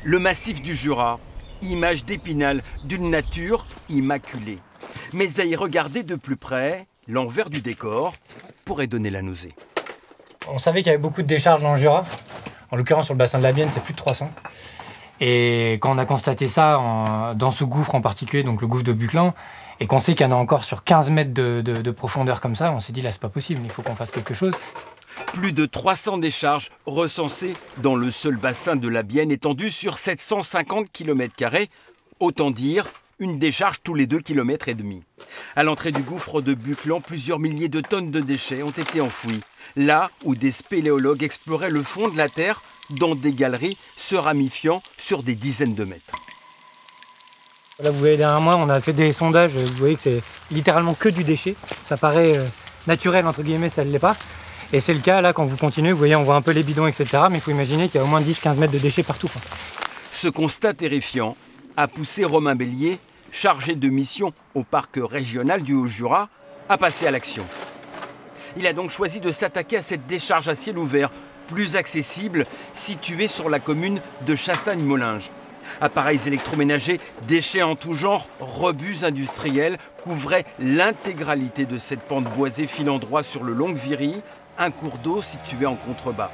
Le massif du Jura, image d'Épinal d'une nature immaculée. Mais à y regarder de plus près, l'envers du décor pourrait donner la nausée. On savait qu'il y avait beaucoup de décharges dans le Jura. En l'occurrence, sur le bassin de la Bienne, c'est plus de 300. Et quand on a constaté ça dans ce gouffre en particulier, donc le gouffre de Buclan, et qu'on sait qu'il y en a encore sur 15 mètres de profondeur comme ça, on s'est dit là, c'est pas possible, il faut qu'on fasse quelque chose. Plus de 300 décharges recensées dans le seul bassin de la Bienne étendu sur 750 km², autant dire une décharge tous les 2,5 km. À l'entrée du gouffre de Buclan, plusieurs milliers de tonnes de déchets ont été enfouis. Là où des spéléologues exploraient le fond de la Terre dans des galeries se ramifiant sur des dizaines de mètres. Là, vous voyez derrière moi, on a fait des sondages, vous voyez que c'est littéralement que du déchet. Ça paraît naturel, entre guillemets, ça ne l'est pas. Et c'est le cas, là, quand vous continuez, vous voyez, on voit un peu les bidons, etc. Mais il faut imaginer qu'il y a au moins 10-15 mètres de déchets partout, quoi. Ce constat terrifiant a poussé Romain Bélier, chargé de mission au parc régional du Haut-Jura, à passer à l'action. Il a donc choisi de s'attaquer à cette décharge à ciel ouvert, plus accessible, située sur la commune de Chassagne-Mollinges. Appareils électroménagers, déchets en tout genre, rebus industriels couvraient l'intégralité de cette pente boisée filant droit sur le Longue-Viry, un cours d'eau situé en contrebas.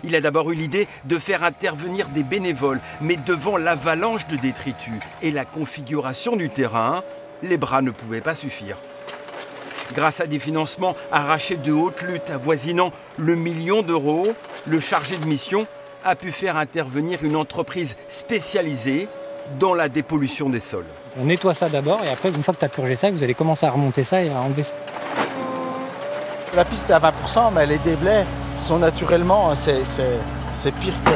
Il a d'abord eu l'idée de faire intervenir des bénévoles, mais devant l'avalanche de détritus et la configuration du terrain, les bras ne pouvaient pas suffire. Grâce à des financements arrachés de haute lutte avoisinant le 1 million d'euros, le chargé de mission a pu faire intervenir une entreprise spécialisée dans la dépollution des sols. On nettoie ça d'abord et après, une fois que tu as purgé ça, vous allez commencer à remonter ça et à enlever ça. La piste est à 20%, mais les déblais sont naturellement, c'est pire que,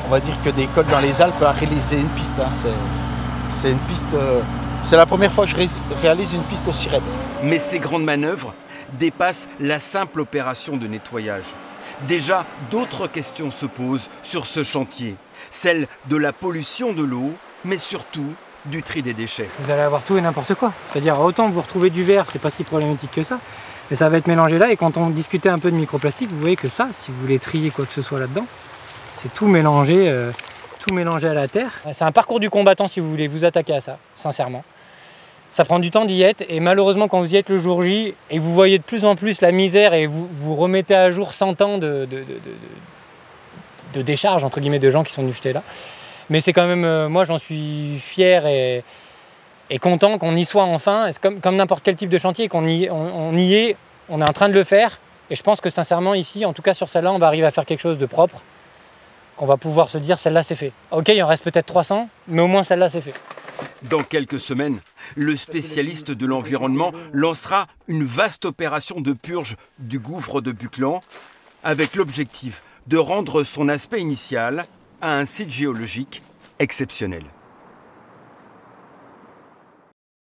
on va dire, que des cols dans les Alpes à réaliser une piste. C'est une piste, c'est la première fois que je réalise une piste aussi raide. Mais ces grandes manœuvres dépassent la simple opération de nettoyage. Déjà, d'autres questions se posent sur ce chantier. Celle de la pollution de l'eau, mais surtout du tri des déchets. Vous allez avoir tout et n'importe quoi. C'est-à-dire, autant vous retrouvez du verre, c'est pas si problématique que ça. Mais ça va être mélangé là, et quand on discutait un peu de microplastique, vous voyez que ça, si vous voulez trier quoi que ce soit là-dedans, c'est tout mélangé à la terre. C'est un parcours du combattant si vous voulez vous attaquer à ça, sincèrement. Ça prend du temps d'y être, et malheureusement quand vous y êtes le jour J, et vous voyez de plus en plus la misère, et vous remettez à jour 100 ans de décharge, entre guillemets, de gens qui sont venus jeter là. Mais c'est quand même, moi j'en suis fier et content qu'on y soit enfin. C'est comme n'importe quel type de chantier, on y est, on est en train de le faire. Et je pense que sincèrement ici, en tout cas sur celle-là, on va arriver à faire quelque chose de propre, qu'on va pouvoir se dire celle-là c'est fait. Ok, il en reste peut-être 300, mais au moins celle-là c'est fait. Dans quelques semaines, le spécialiste de l'environnement lancera une vaste opération de purge du gouffre de Buclan avec l'objectif de rendre son aspect initial à un site géologique exceptionnel.